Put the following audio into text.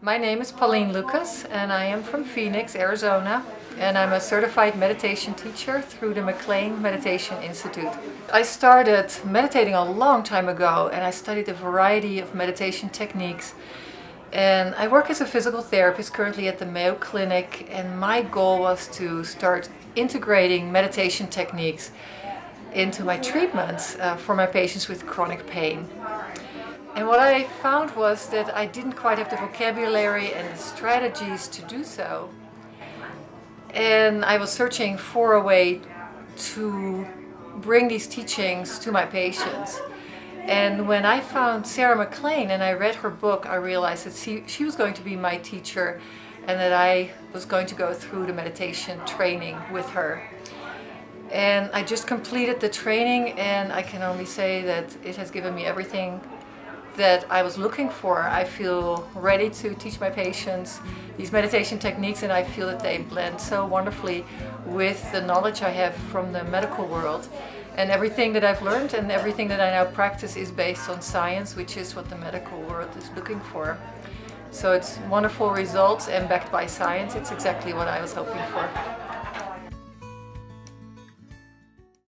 My name is Pauline Lucas and I am from Phoenix, Arizona, and I'm a certified meditation teacher through the McLean Meditation Institute. I started meditating a long time ago and I studied a variety of meditation techniques, and I work as a physical therapist currently at the Mayo Clinic, and my goal was to start integrating meditation techniques into my treatments for my patients with chronic pain. And what I found was that I didn't quite have the vocabulary and the strategies to do so. And I was searching for a way to bring these teachings to my patients. And when I found Sarah McLean and I read her book, I realized that she was going to be my teacher and that I was going to go through the meditation training with her. And I just completed the training, and I can only say that it has given me everything that I was looking for. I feel ready to teach my patients these meditation techniques, and I feel that they blend so wonderfully with the knowledge I have from the medical world. And everything that I've learned and everything that I now practice is based on science, which is what the medical world is looking for. So it's wonderful results and backed by science. It's exactly what I was hoping for.